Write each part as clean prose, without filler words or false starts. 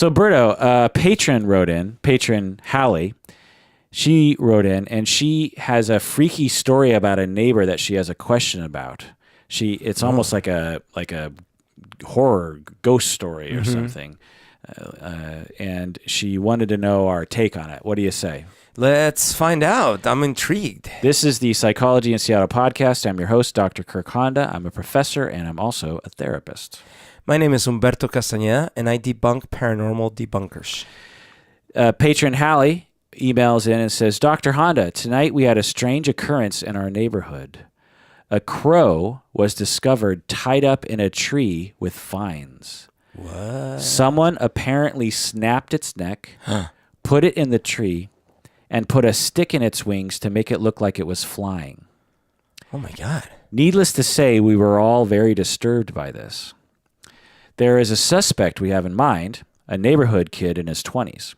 So Berto, patron Hallie, she wrote in, and she has a freaky story about a neighbor that she has a question about. It's almost like a horror ghost story or something. And she wanted to know our take on it. What do you say? Let's find out. I'm intrigued. This is the Psychology in Seattle podcast. I'm your host, Dr. Kirk Honda. I'm a professor, and I'm also a therapist. My name is Humberto Castañeda, and I debunk paranormal debunkers. Patron Hallie emails in and says, Dr. Honda, tonight we had a strange occurrence in our neighborhood. A crow was discovered tied up in a tree with vines. What? Someone apparently snapped its neck, put it in the tree, and put a stick in its wings to make it look like it was flying. Oh my God. Needless to say, we were all very disturbed by this. There is a suspect we have in mind, a neighborhood kid in his 20s.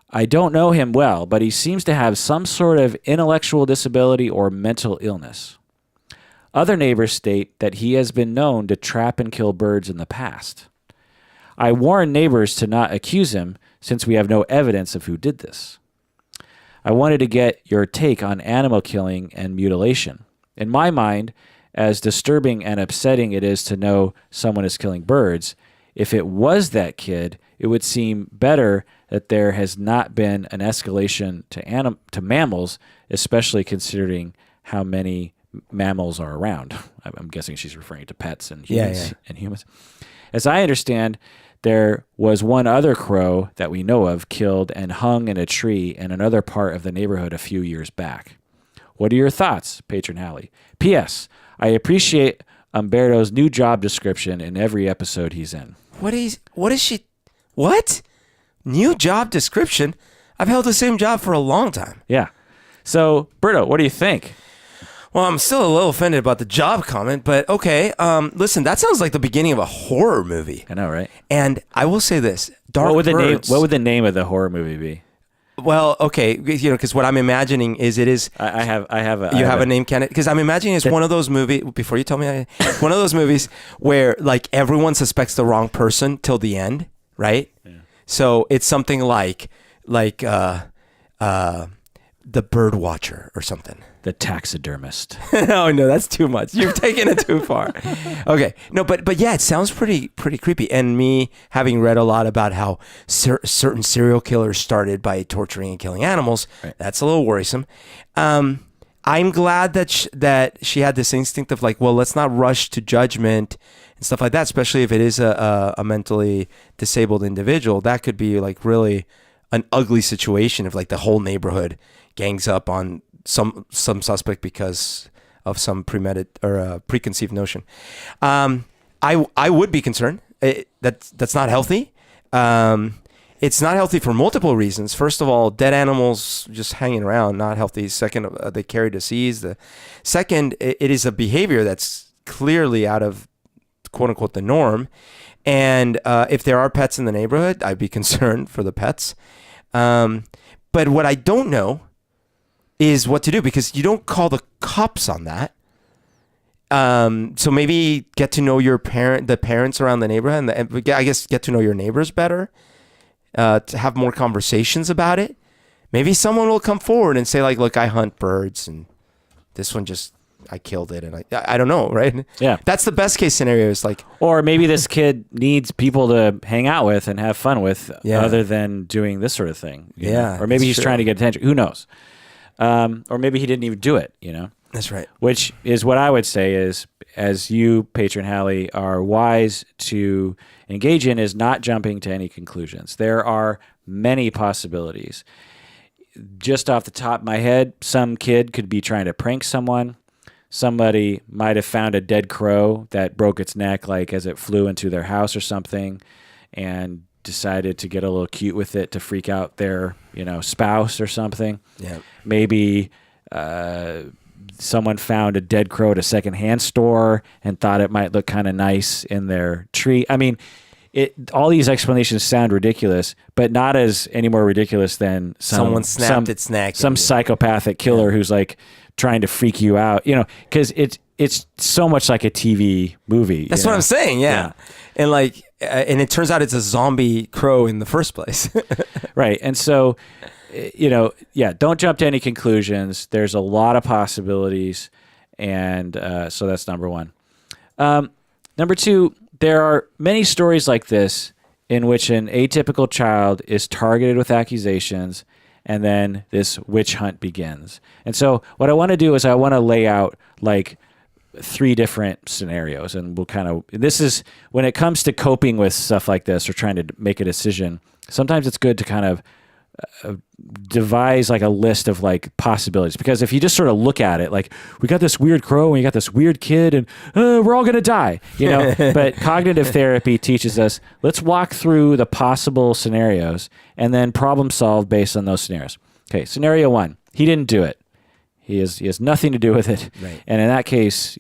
I don't know him well, but he seems to have some sort of intellectual disability or mental illness. Other neighbors state that he has been known to trap and kill birds in the past. I warn neighbors to not accuse him since we have no evidence of who did this. I wanted to get your take on animal killing and mutilation. In my mind, as disturbing and upsetting it is to know someone is killing birds, if it was that kid, it would seem better that there has not been an escalation to mammals, especially considering how many mammals are around. I'm guessing she's referring to pets and humans. As I understand, there was one other crow that we know of killed and hung in a tree in another part of the neighborhood a few years back. What are your thoughts, Patron Hallie? P.S. I appreciate Humberto's new job description in every episode he's in. What? New job description? I've held the same job for a long time. Yeah. So, Berto, what do you think? Well, I'm still a little offended about the job comment, but okay. Listen, that sounds like the beginning of a horror movie. I know, right? And I will say this: What would the name of the horror movie be? Well, okay, because what I'm imagining is it is. I have a name candidate because I'm imagining it's one of those movies. Before you tell me, one of those movies where like everyone suspects the wrong person till the end, right? Yeah. So it's something like the Bird Watcher or something. The Taxidermist. No, that's too much. You've taken it too far. Okay. No, but yeah, it sounds pretty creepy. And me having read a lot about how certain serial killers started by torturing and killing animals, right. That's a little worrisome. I'm glad that she had this instinct of like, well, let's not rush to judgment and stuff like that, especially if it is a mentally disabled individual. That could be like really an ugly situation if like the whole neighborhood gangs up on some suspect because of some preconceived notion. I would be concerned. That's not healthy. It's not healthy for multiple reasons. First of all, dead animals just hanging around, not healthy. Second, they carry disease. The second, it is a behavior that's clearly out of quote unquote the norm. And if there are pets in the neighborhood, I'd be concerned for the pets. But what I don't know is what to do, because you don't call the cops on that. So maybe get to know the parents around the neighborhood, and I guess get to know your neighbors better, to have more conversations about it. Maybe someone will come forward and say like, look, I hunt birds and this one I killed it, and I don't know, right? Yeah. That's the best case scenario is like, or maybe this kid needs people to hang out with and have fun with other than doing this sort of thing. You know? Or maybe he's trying to get attention. Who knows? Or maybe he didn't even do it, That's right. Which is what I would say is, as you, Patron Hallie, are wise to engage in, is not jumping to any conclusions. There are many possibilities. Just off the top of my head, some kid could be trying to prank someone. Somebody might have found a dead crow that broke its neck, like as it flew into their house or something, and decided to get a little cute with it to freak out their, spouse or something. Yeah. Maybe someone found a dead crow at a secondhand store and thought it might look kind of nice in their tree. I mean, all these explanations sound ridiculous, but not as any more ridiculous than someone snapped its neck. Some psychopathic killer who's like trying to freak you out, because it's so much like a TV movie. That's what I'm saying. Yeah. And like, and it turns out it's a zombie crow in the first place. Right. And so, don't jump to any conclusions. There's a lot of possibilities. And so that's number one. Number two, there are many stories like this in which an atypical child is targeted with accusations, and then this witch hunt begins. And so what I want to do is I want to lay out like 3 different scenarios, and this is when it comes to coping with stuff like this or trying to make a decision. Sometimes it's good to kind of devise like a list of like possibilities, because if you just sort of look at it like, we got this weird crow and you got this weird kid and we're all going to die, but cognitive therapy teaches us, let's walk through the possible scenarios and then problem solve based on those scenarios. Okay. Scenario 1, he didn't do it. He has nothing to do with it. Right. And in that case,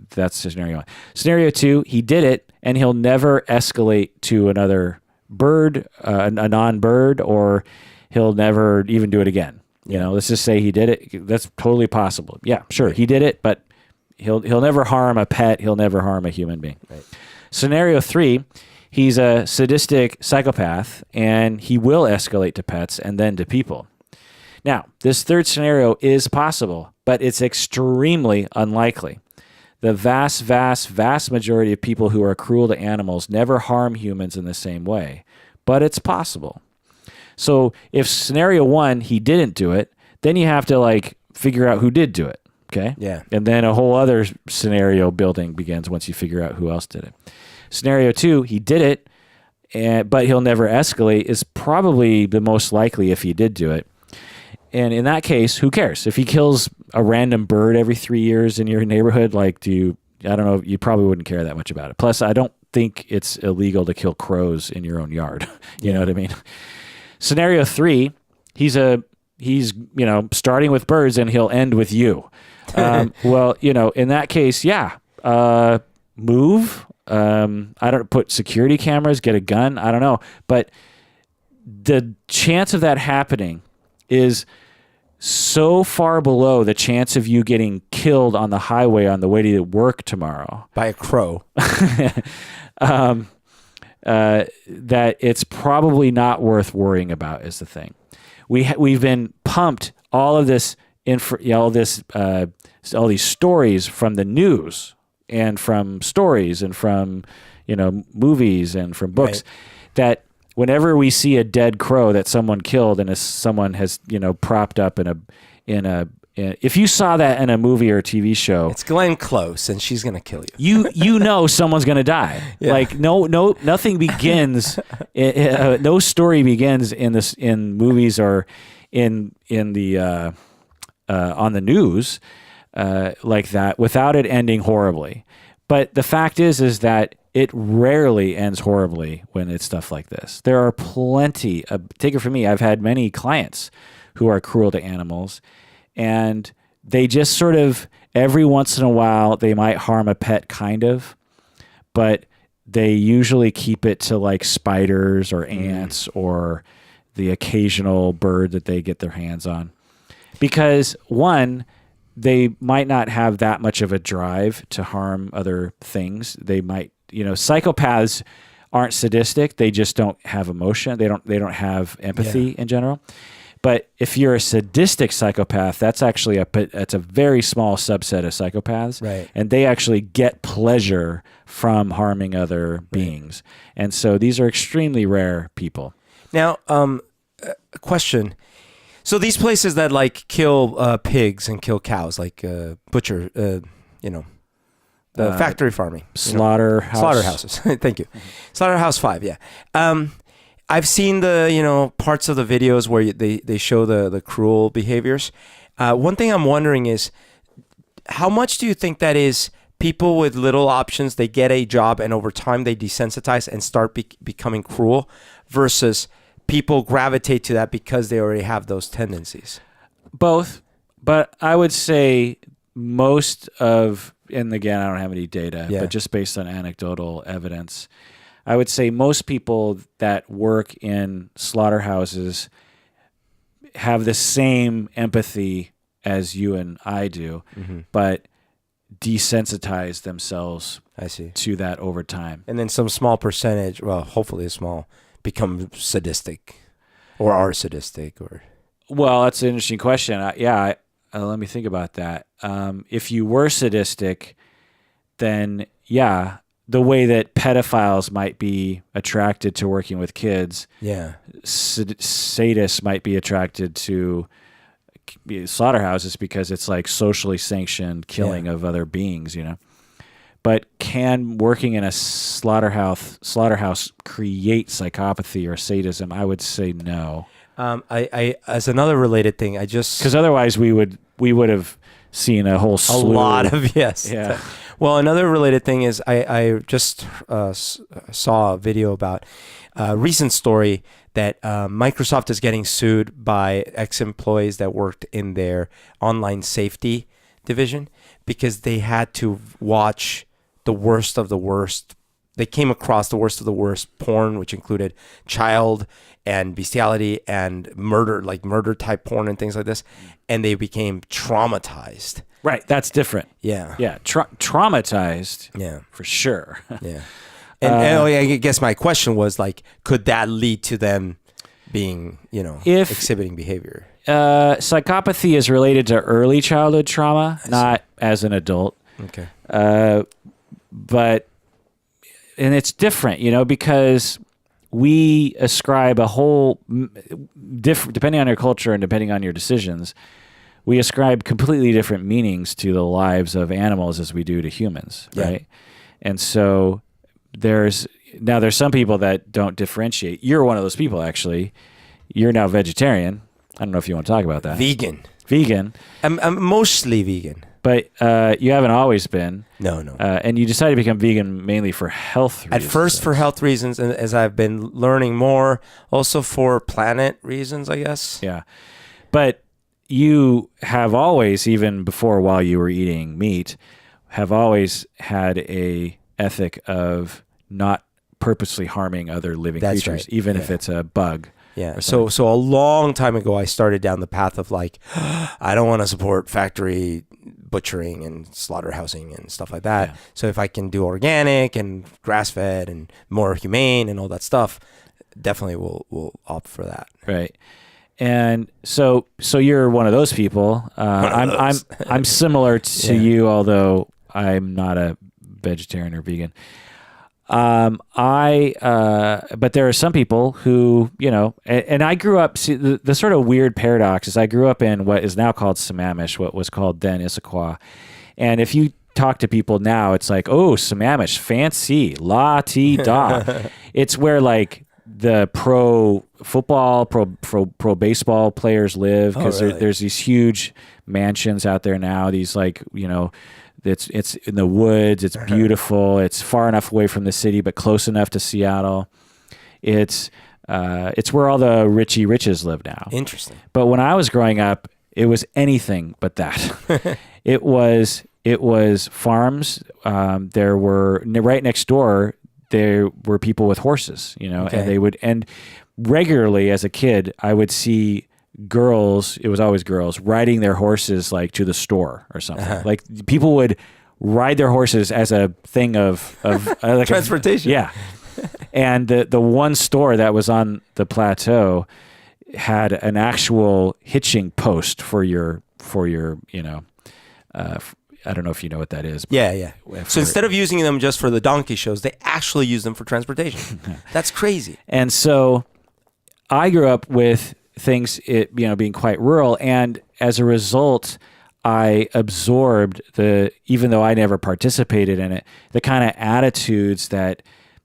that's scenario 1. Scenario 2, he did it and he'll never escalate to another bird, a non-bird, or he'll never even do it again. Let's just say he did it. That's totally possible. Yeah, sure. He did it, but he'll never harm a pet. He'll never harm a human being. Right. Scenario 3, he's a sadistic psychopath and he will escalate to pets and then to people. Now, this third scenario is possible, but it's extremely unlikely. The vast, vast, vast majority of people who are cruel to animals never harm humans in the same way, but it's possible. So if scenario 1, he didn't do it, then you have to like figure out who did do it. Okay. Yeah. And then a whole other scenario building begins once you figure out who else did it. Scenario 2, he did it, but he'll never escalate is probably the most likely if he did do it. And in that case, who cares? If he kills a random bird every 3 years in your neighborhood, I don't know, you probably wouldn't care that much about it. Plus, I don't think it's illegal to kill crows in your own yard. You know what I mean? Scenario 3, he's starting with birds and he'll end with you. Well, in that case, move. I don't put security cameras, get a gun. I don't know. But the chance of that happening is so far below the chance of you getting killed on the highway on the way to work tomorrow by a crow, that it's probably not worth worrying about is the thing. We've been pumped all of this all these stories from the news and from stories and from movies and from books, right, that whenever we see a dead crow that someone killed and someone has, propped up if you saw that in a movie or a TV show, it's Glenn Close and she's going to kill you. Someone's going to die. Yeah. Like nothing begins, no story begins in movies or in the, on the news, like that without it ending horribly. But the fact is that it rarely ends horribly when it's stuff like this. There are plenty of, take it from me, I've had many clients who are cruel to animals, and they just sort of, every once in a while, they might harm a pet kind of, but they usually keep it to like spiders or ants or the occasional bird that they get their hands on. Because one, they might not have that much of a drive to harm other things. They might, psychopaths aren't sadistic. They just don't have emotion. They don't have empathy in general. But if you're a sadistic psychopath, that's actually that's a very small subset of psychopaths. Right. And they actually get pleasure from harming other beings. And so these are extremely rare people. Now, a question. So these places that like kill pigs and kill cows, like butcher, the factory farming, slaughterhouses. Thank you, Slaughterhouse 5. Yeah, I've seen the parts of the videos where they show the cruel behaviors. One thing I'm wondering is, how much do you think that is people with little options? They get a job and over time they desensitize and start becoming cruel, versus people gravitate to that because they already have those tendencies? Both, but I would say most of, and again, I don't have any data, but just based on anecdotal evidence, I would say most people that work in slaughterhouses have the same empathy as you and I do, but desensitize themselves I see. to that over time. And then some small percentage, well, hopefully a small, become sadistic or are sadistic or... Well, that's an interesting question. Let me think about that. If you were sadistic, then the way that pedophiles might be attracted to working with kids, sadists might be attracted to slaughterhouses because it's like socially sanctioned killing of other beings, But can working in a slaughterhouse create psychopathy or sadism? I would say no. I as another related thing, because otherwise we would have seen a whole slew. A lot of Yeah. Well, another related thing is I just saw a video about a recent story that Microsoft is getting sued by ex-employees that worked in their online safety division because they had to watch the worst of the worst. They came across the worst of the worst porn, which included child and bestiality and murder, like murder type porn and things like this. And they became traumatized. Right. That's different. Yeah. Yeah. Traumatized. Yeah. For sure. Yeah. And I guess my question was like, could that lead to them being, exhibiting behavior? Psychopathy is related to early childhood trauma, not as an adult. Okay. But it's different, because we ascribe a whole different, depending on your culture and depending on your decisions, we ascribe completely different meanings to the lives of animals as we do to humans, right? And so there's some people that don't differentiate. You're one of those people, actually. You're now vegetarian. I don't know if you want to talk about that. Vegan. I'm mostly vegan. But you haven't always been. No. And you decided to become vegan mainly for health reasons. At first for health reasons, and as I've been learning more, also for planet reasons, I guess. Yeah. But you have always, even before while you were eating meat, have always had a ethic of not purposely harming other living creatures, even if it's a bug. Yeah. So a long time ago, I started down the path of like, I don't want to support factory butchering and slaughterhousing and stuff like that. Yeah. So if I can do organic and grass-fed and more humane and all that stuff, definitely we'll opt for that. Right. And so you're one of those people. I'm similar to you, although I'm not a vegetarian or vegan. But there are some people who, and I grew up, see, the sort of weird paradox is I grew up in what is now called Sammamish, what was called then Issaquah. And if you talk to people now, it's like, oh, Sammamish, fancy, la-ti-da. It's where like the pro football, pro baseball players live, because there's these huge mansions out there now, these like, it's in the woods. It's beautiful. It's far enough away from the city, but close enough to Seattle. It's where all the richy riches live now. Interesting. But when I was growing up, it was anything but that. It was farms. There were right next door. There were people with horses, and regularly as a kid, I would see girls, it was always girls, riding their horses like to the store or something. Like people would ride their horses as a thing of like transportation. And the one store that was on the plateau had an actual hitching post for your I don't know if you know what that is. Yeah. So instead of using them just for the donkey shows, they actually use them for transportation. That's crazy. And so I grew up with things being quite rural, and as a result I absorbed even though I never participated in it, the kind of attitudes that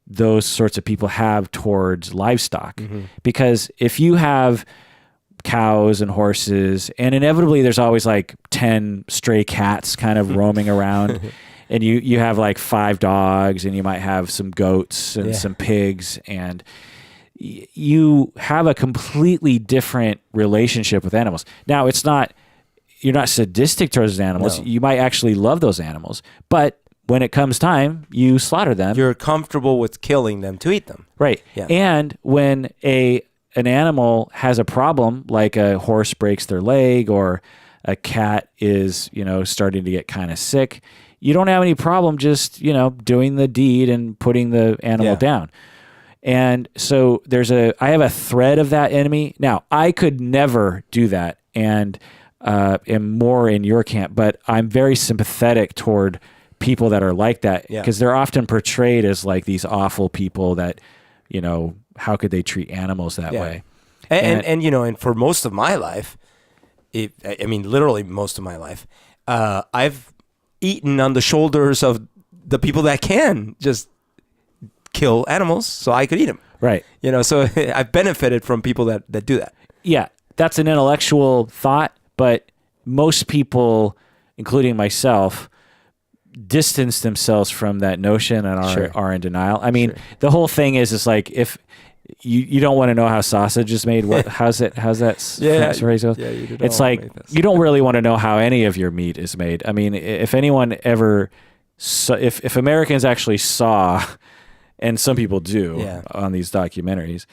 those sorts of people have towards livestock. Because if you have cows and horses, and inevitably there's always like 10 stray cats kind of roaming around, and you have like 5 dogs, and you might have some goats and some pigs, and you have a completely different relationship with animals. Now, you're not sadistic towards animals. No. You might actually love those animals, but when it comes time, you slaughter them. You're comfortable with killing them to eat them. Right. Yeah. And when an animal has a problem, like a horse breaks their leg or a cat is, starting to get kind of sick, you don't have any problem just, doing the deed and putting the animal down. And so I have a thread of that enemy. Now, I could never do that and am more in your camp, but I'm very sympathetic toward people that are like that because they're often portrayed as like these awful people that, how could they treat animals that way? And for most of my life, literally most of my life, I've eaten on the shoulders of the people that can just kill animals so I could eat them. Right. So I've benefited from people that do that. Yeah. That's an intellectual thought, but most people, including myself, distance themselves from that notion and are in denial. I mean, the whole thing is like if you don't want to know how sausage is made. How's that? It's like you don't really want to know how any of your meat is made. I mean, if anyone ever, if Americans actually saw, and some people do on these documentaries,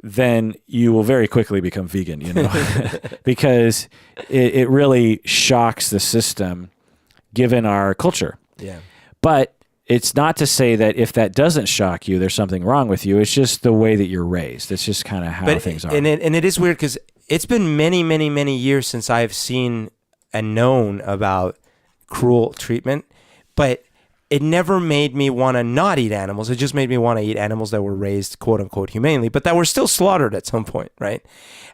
then you will very quickly become vegan, because it really shocks the system given our culture. Yeah. But it's not to say that if that doesn't shock you, there's something wrong with you. It's just the way that you're raised. It's just kind of how things are. And it is weird because it's been many, many, many years since I've seen and known about cruel treatment, but it never made me want to not eat animals. It just made me want to eat animals that were raised, quote unquote, humanely, but that were still slaughtered at some point, right?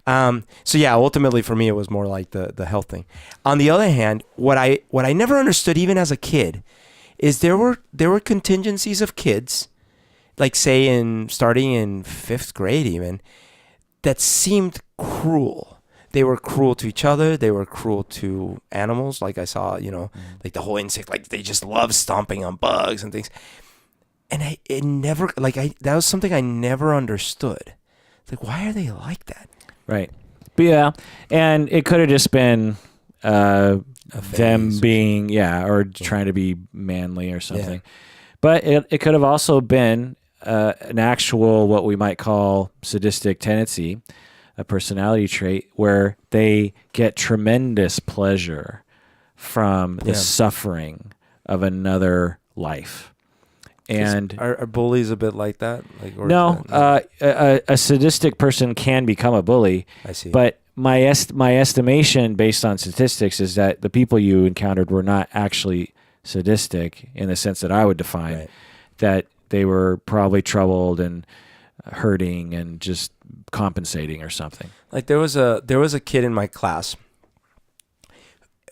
So yeah, ultimately for me, it was more like the health thing. On the other hand, what I never understood even as a kid is there were contingencies of kids, like say starting in 5th grade even, that seemed cruel. They were cruel to each other. They were cruel to animals. Like I saw, like the whole insect, like they just love stomping on bugs and things. And that was something I never understood. It's like, why are they like that? Right. But yeah. And it could have just been, them being trying to be manly or something, but it could have also been an actual what we might call sadistic tendency, a personality trait where they get tremendous pleasure from the suffering of another life. And are bullies a bit like that? No, a sadistic person can become a bully. I see, but my estimation based on statistics is that the people you encountered were not actually sadistic in the sense that I would define, that they were probably troubled and hurting and just compensating or something. Like there was a kid in my class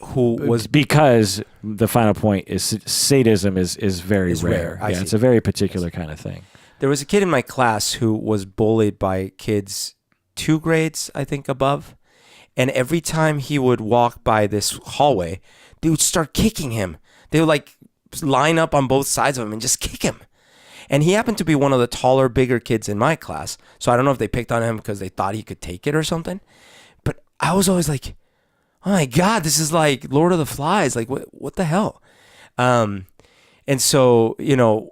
who was, because the final point is sadism is very rare. Yeah, it's a very particular kind of thing. There was a kid in my class who was bullied by kids 2 grades, I think, above. And every time he would walk by this hallway, they would start kicking him. They would like line up on both sides of him and just kick him. And he happened to be one of the taller, bigger kids in my class. So I don't know if they picked on him because they thought he could take it or something. But I was always like, oh my God, this is like Lord of the Flies. Like, what the hell? And so,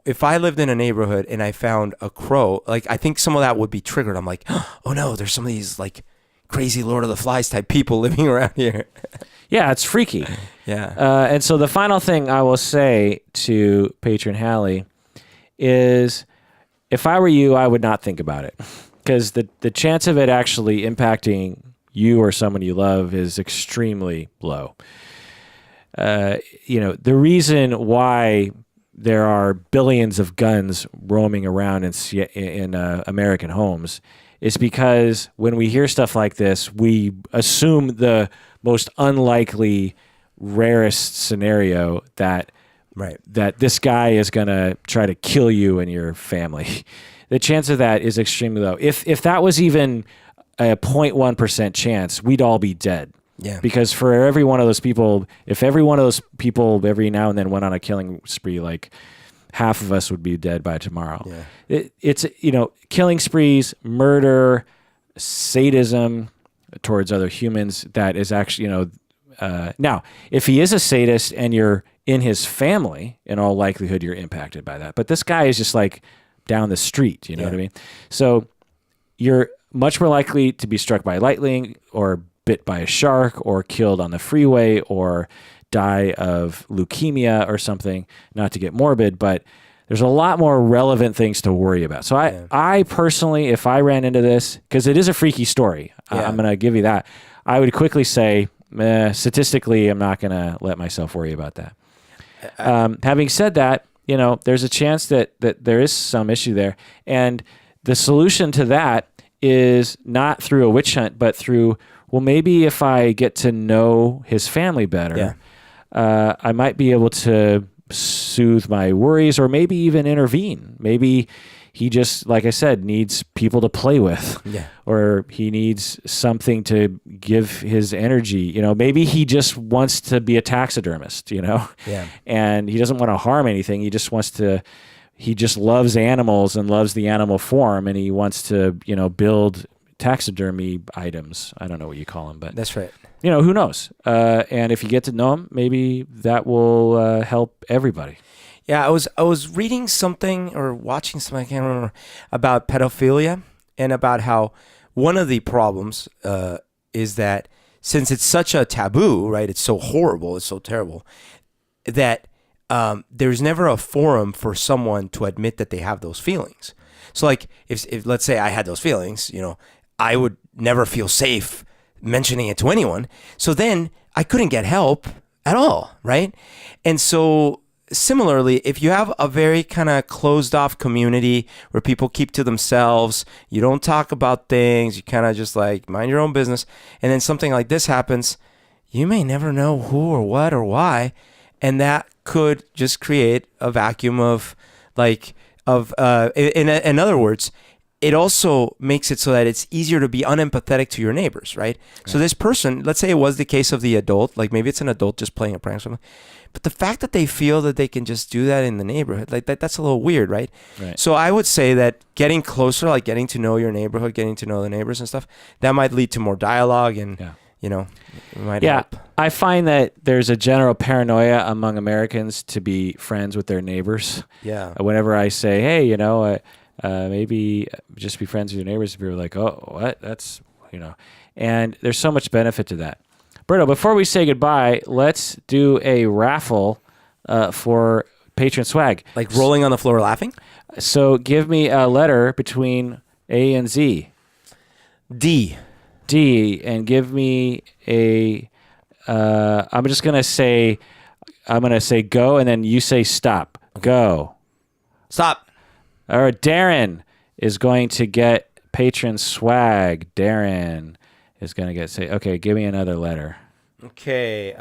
if I lived in a neighborhood and I found a crow, like I think some of that would be triggered. I'm like, oh no, there's some of these like crazy Lord of the Flies type people living around here. Yeah, it's freaky. Yeah. And so the final thing I will say to Patron Hallie is, if I were you, I would not think about it, because the chance of it actually impacting you or someone you love is extremely low. The reason why there are billions of guns roaming around in American homes is because when we hear stuff like this, we assume the most unlikely, rarest scenario that this guy is going to try to kill you and your family. The chance of that is extremely low. If that was even a 0.1% chance, we'd all be dead. Yeah. Because for every one of those people, if every one of those people every now and then went on a killing spree, like half of us would be dead by tomorrow. Yeah. It's killing sprees, murder, sadism towards other humans. That is actually, now, if he is a sadist and you're in his family, in all likelihood, you're impacted by that. But this guy is just like down the street, you know what I mean? So you're much more likely to be struck by lightning or bit by a shark or killed on the freeway or die of leukemia or something, not to get morbid, but there's a lot more relevant things to worry about. So I personally, if I ran into this, because it is a freaky story, I'm going to give you that. I would quickly say, statistically, I'm not going to let myself worry about that. Having said that, there's a chance that there is some issue there. And the solution to that is not through a witch hunt, but through, well, maybe if I get to know his family better, I might be able to soothe my worries or maybe even intervene. Maybe he just, like I said, needs people to play with, or he needs something to give his energy. Maybe he just wants to be a taxidermist, and he doesn't want to harm anything. He just loves animals and loves the animal form, and he wants to, build taxidermy items. I don't know what you call them, but that's right. Who knows? And if you get to know him, maybe that will help everybody. Yeah, I was reading something or watching something, I can't remember, about pedophilia and about how one of the problems is that since it's such a taboo, right? It's so horrible, it's so terrible, that there's never a forum for someone to admit that they have those feelings. So like if let's say I had those feelings, I would never feel safe mentioning it to anyone. So then I couldn't get help at all, right? And so similarly, if you have a very kind of closed off community where people keep to themselves, you don't talk about things, you kind of just like mind your own business, and then something like this happens, you may never know who or what or why, and that could just create a vacuum of in other words, it also makes it so that it's easier to be unempathetic to your neighbors, right? So this person, let's say it was the case of the adult, like maybe it's an adult just playing a prank or something, but the fact that they feel that they can just do that in the neighborhood, like that's a little weird, right? So I would say that getting closer, like getting to know your neighborhood, getting to know the neighbors and stuff, that might lead to more dialogue and, it might help. I find that there's a general paranoia among Americans to be friends with their neighbors. Whenever I say, hey, maybe just be friends with your neighbors, people are like, oh, what? That's, and there's so much benefit to that. Berto, before we say goodbye, let's do a raffle for patron swag. Like rolling on the floor laughing? So give me a letter between A and Z. D. And give me a, I'm going to say go, and then you say stop. Okay. Go. Stop. All right, Darren is going to get patron swag. Darren is going to get, okay, give me another letter. Okay,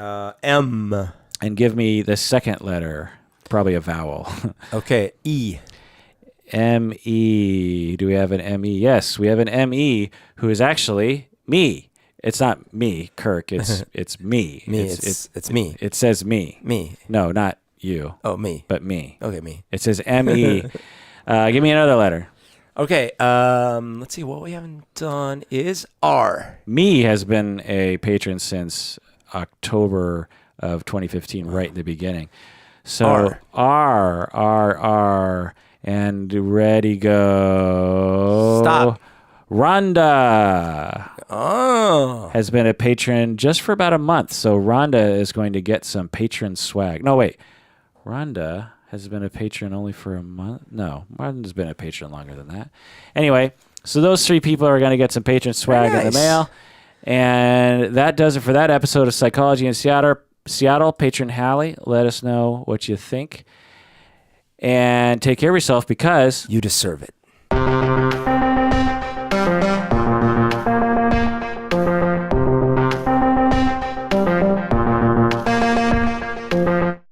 M. And give me the second letter, probably a vowel. Okay, E. M-E. Do we have an M-E? Yes, we have an M-E who is actually me. It's not me, Kirk. It's me. It's me. It says me. Me. No, not you. Oh, me. But me. Okay, me. It says M-E. Give me another letter. Okay, let's see. What we haven't done is R. Me has been a patron since October of 2015, right in the beginning. So R, and ready, go. Stop. Rhonda has been a patron just for about a month. So Rhonda is going to get some patron swag. No, wait. Rhonda has been a patron only for a month? No, Rhonda's been a patron longer than that. Anyway, so those three people are going to get some patron swag in the mail. And that does it for that episode of Psychology in Seattle. Patron Hallie, let us know what you think. And take care of yourself because you deserve it.